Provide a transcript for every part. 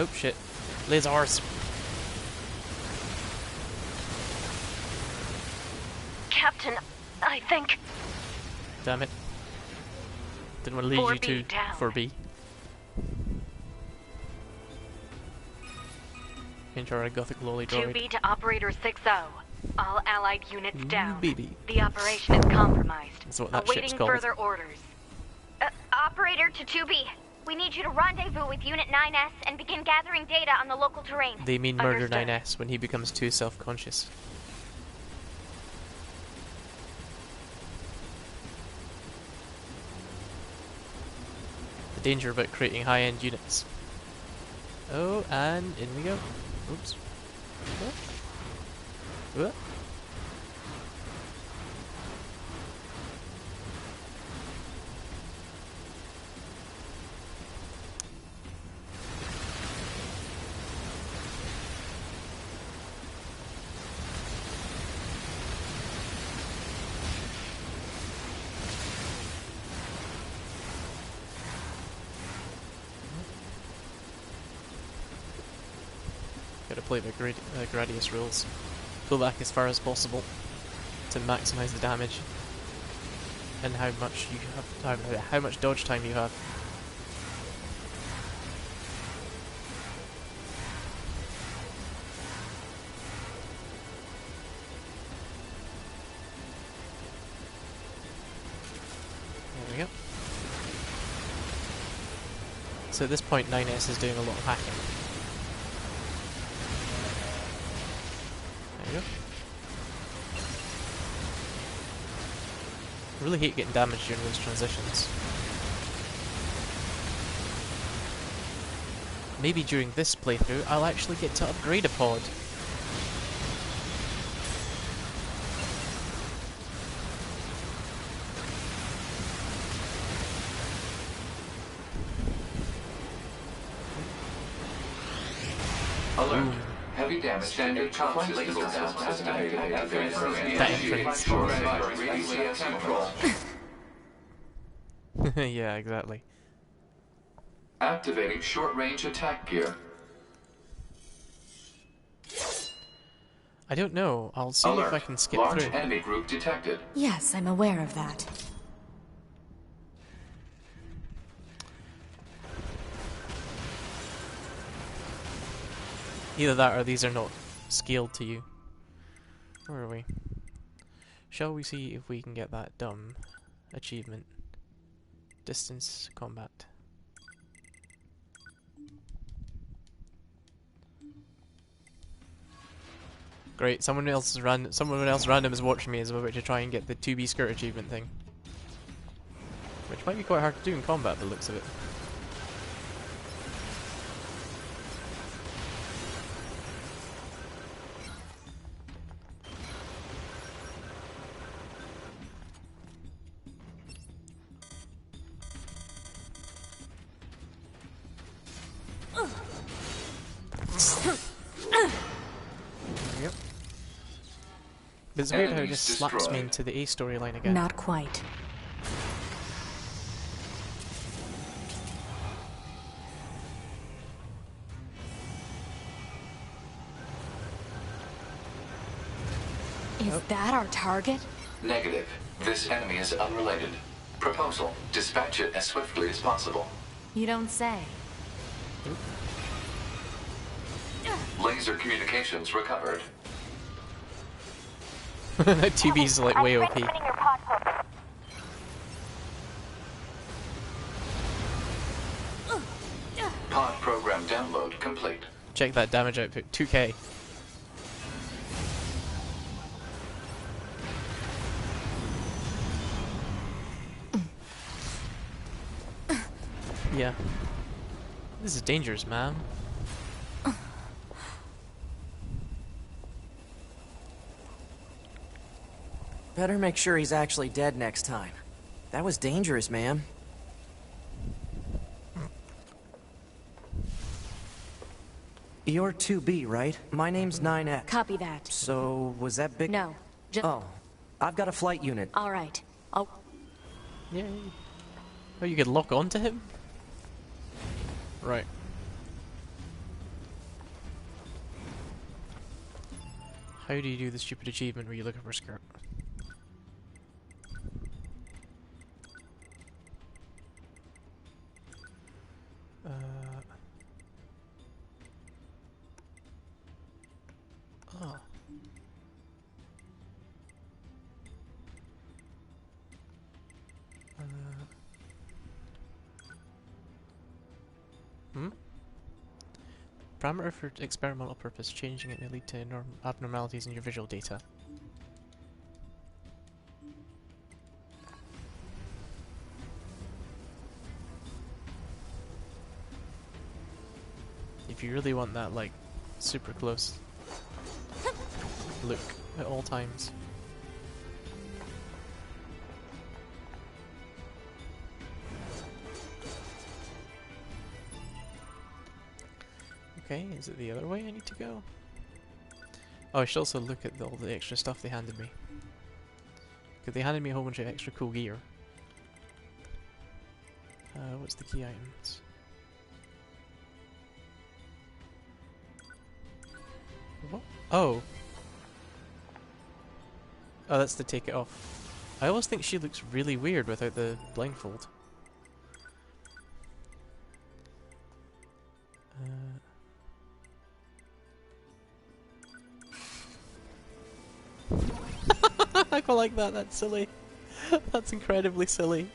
Oh shit. Lasers. Captain, I think... Damn it. Didn't want to lead you to down. 4B. Intro Gothic lolly droid. 2B to Operator 6-0. All allied units down. Baby. The operation is compromised. That's what that Awaiting ship's called. further orders. Operator to 2B. We need you to rendezvous with Unit 9S and begin gathering data on the local terrain. They mean Murder Understood. 9S when he becomes too self-conscious. The danger about creating high-end units. Oh, and in we go. Oops. What? Gotta play the Gradius rules. Pull back as far as possible to maximize the damage and how much you have, how much dodge time you have. There we go. So at this point 9S is doing a lot of hacking. There we go. I really hate getting damaged during those transitions. Maybe during this playthrough I'll actually get to upgrade a pod. Alert. Heavy damage. Standard comms laser estimated at That entrance. Yeah, exactly. Activating short-range attack gear. I don't know. I'll see Alert. if I can skip Large through. enemy group detected. Yes, I'm aware of that. Either that or these are not scaled to you. Where are we? Shall we see if we can get that dumb achievement? Distance combat. Great, someone else random is watching me as I'm about to try and get the 2B skirt achievement thing. Which might be quite hard to do in combat by the looks of it. Yep. But it's weird how it just slaps me into the A storyline again. Not quite. Is that our target? Negative. This enemy is unrelated. Proposal. Dispatch it as swiftly as possible. You don't say. Laser communications recovered. 2B's like way OP. Transmitting your pod program. Pod program download complete. Check that damage output, 2k. Yeah. This is dangerous, man. Better make sure he's actually dead next time. That was dangerous, man. You're 2B, right? My name's 9X. Copy that. So, was that big? No. Oh, I've got a flight unit. All right. Oh, Yay. Oh, you could lock onto him? Right. How do you do the stupid achievement where you look up her skirt? Oh. Hmm? Parameter for experimental purpose. Changing it may lead to abnormalities in your visual data. If you really want that, like, super close look at all times. Okay, is it the other way I need to go? Oh, I should also look at all the extra stuff they handed me. Because they handed me a whole bunch of extra cool gear. What's the key items? What? Oh. Oh, that's to take it off. I always think she looks really weird without the blindfold. I quite like that, that's silly. That's incredibly silly.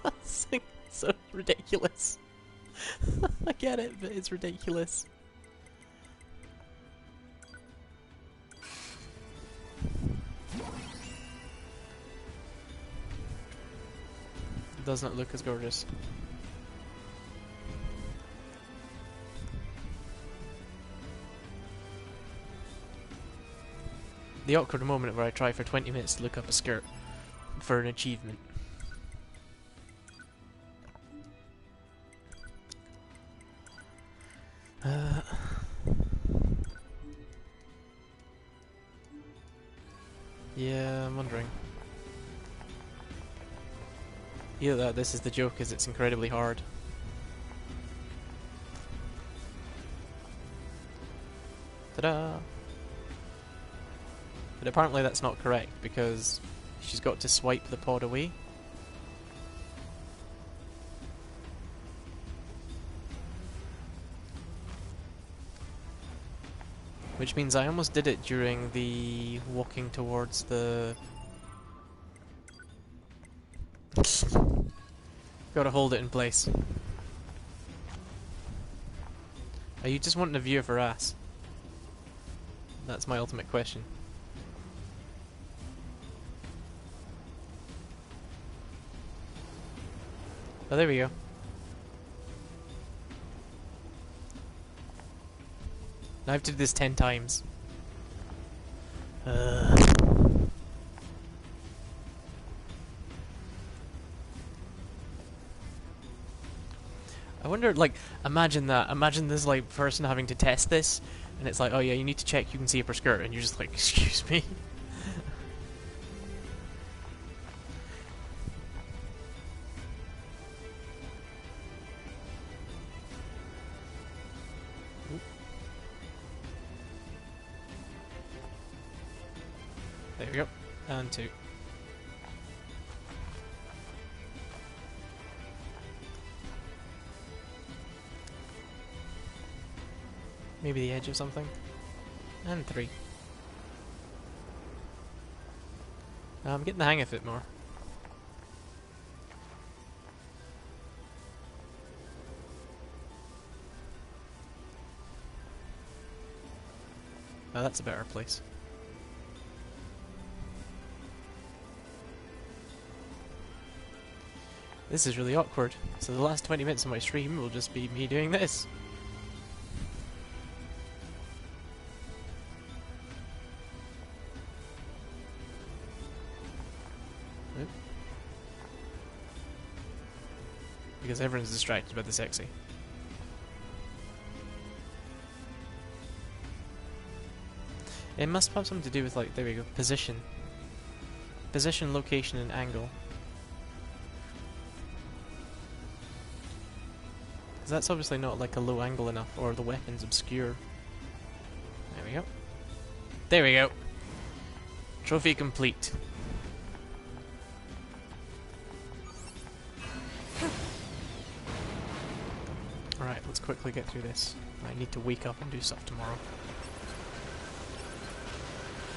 That's so ridiculous. I get it, but it's ridiculous. It does not look as gorgeous. The awkward moment where I try for 20 minutes to look up a skirt for an achievement. Yeah, I'm wondering. Either that, this is the joke, is it's incredibly hard. Ta-da! But apparently that's not correct, because she's got to swipe the pod away. Which means I almost did it during the walking towards the... Gotta hold it in place. Are you just wanting a view of her ass? That's my ultimate question. Oh, there we go. Now I have to do this 10 times. I wonder, like, imagine that. Imagine this, like, person having to test this, and it's like, oh yeah, you need to check you can see up her skirt, and you're just like, excuse me? There we go. And 2. Maybe the edge of something. And 3. I'm getting the hang of it more. Oh, that's a better place. This is really awkward. So the last 20 minutes of my stream will just be me doing this. Oop. Because everyone's distracted by the sexy. It must have something to do with, like, there we go, position. Position, location, and angle. That's obviously not like a low angle enough, or the weapon's obscure. There we go. Trophy complete. Alright, let's quickly get through this. I need to wake up and do stuff tomorrow.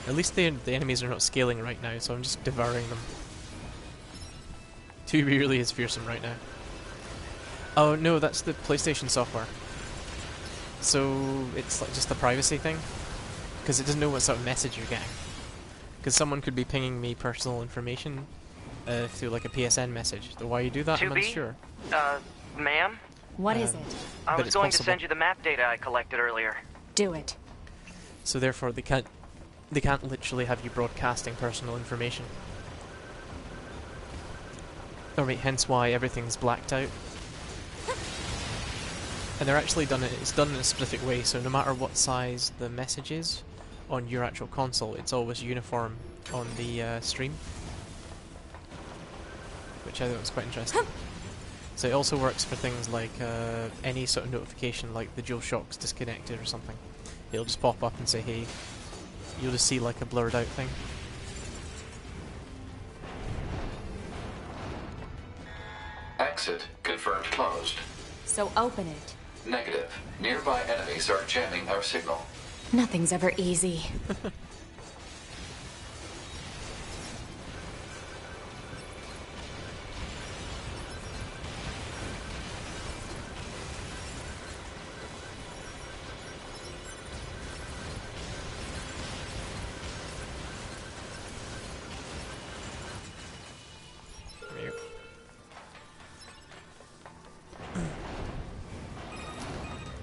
At least the enemies are not scaling right now, so I'm just devouring them. 2B really is fearsome right now. Oh no, that's the PlayStation software. So it's like just a privacy thing? Because it doesn't know what sort of message you're getting. Because someone could be pinging me personal information through like a PSN message. So why you do that, I'm 2B? unsure. Ma'am? What is it? I But was it's going to possible. send you the map data I collected earlier. Do it. So therefore they can't literally have you broadcasting personal information. Alright, hence why everything's blacked out. And they're actually it's done in a specific way, so no matter what size the message is on your actual console, it's always uniform on the stream. Which I thought was quite interesting. So it also works for things like any sort of notification, like the DualShock's disconnected or something. It'll just pop up and say, hey, you'll just see like a blurred out thing. Exit confirmed closed. So open it. Negative. Nearby enemies are jamming our signal. Nothing's ever easy.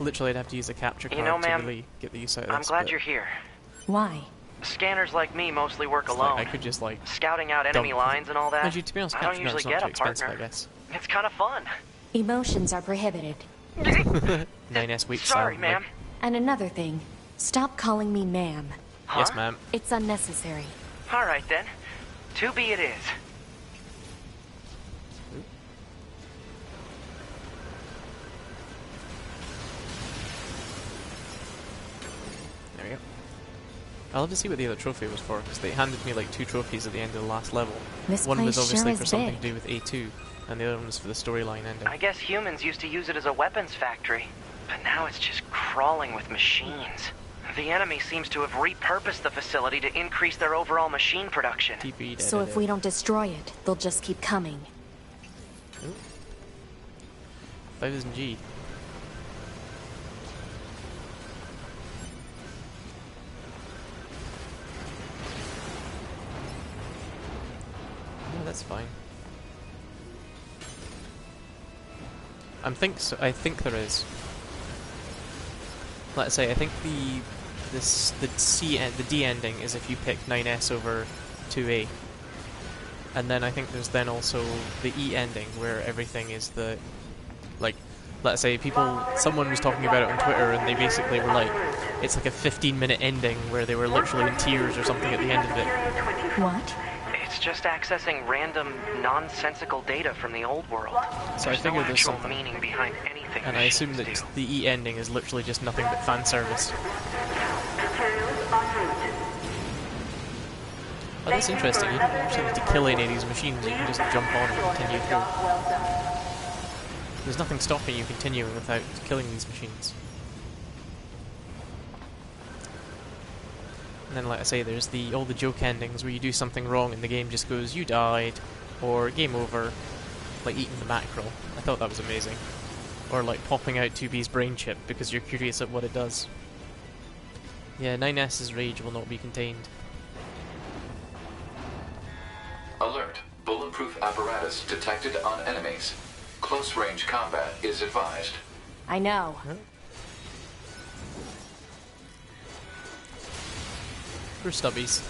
Literally, I'd have to use a capture card You know, to ma'am, really get the use out of I'm this. glad but you're here. Why? Scanners like me mostly work it's like alone. I could just like Scouting out enemy dump- lines and all that. Actually, to be honest, I don't capture usually card's not get too a expensive, partner. I guess. It's kind of fun. Emotions are prohibited. 9S weak Sorry, sound, ma'am. like, And another thing, stop calling me ma'am. Huh? yes, ma'am. It's unnecessary. All right then. 2B it is. There we go. I'll have to see what the other trophy was for, because they handed me like 2 trophies at the end of the last level. This One was place obviously sure for is something big. to do with A2, and the other one was for the storyline ending. I guess humans used to use it as a weapons factory, but now it's just crawling with machines. The enemy seems to have repurposed the facility to increase their overall machine production. TP So if we don't destroy it, they'll just keep coming. 5000G. No, that's fine. I think there is. Let's say I think the D ending is if you pick 9S over 2A, and then I think there's then also the E ending where everything is the like. Let's say someone was talking about it on Twitter, and they basically were like, it's like a 15-minute ending where they were literally in tears or something at the end of it. What? It's just accessing random, nonsensical data from the old world. So I There's figured no there's actual something. meaning behind anything. And I assume that machines do. the E ending is literally just nothing but fan service. Oh, that's interesting. You don't actually need to kill any of these machines. You can just jump on and continue through. There's nothing stopping you continuing without killing these machines. And then, like I say, there's all the joke endings where you do something wrong and the game just goes, you died, or game over, like eating the mackerel. I thought that was amazing. Or like popping out 2B's brain chip because you're curious at what it does. Yeah, 9S's rage will not be contained. Alert. Bulletproof apparatus detected on enemies. Close range combat is advised. I know. Poor stubbies.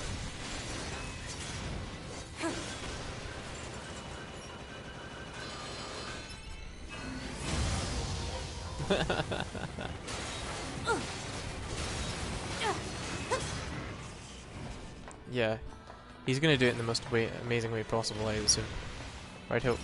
Yeah. He's gonna do it in the most amazing way possible, I assume. Right, hope.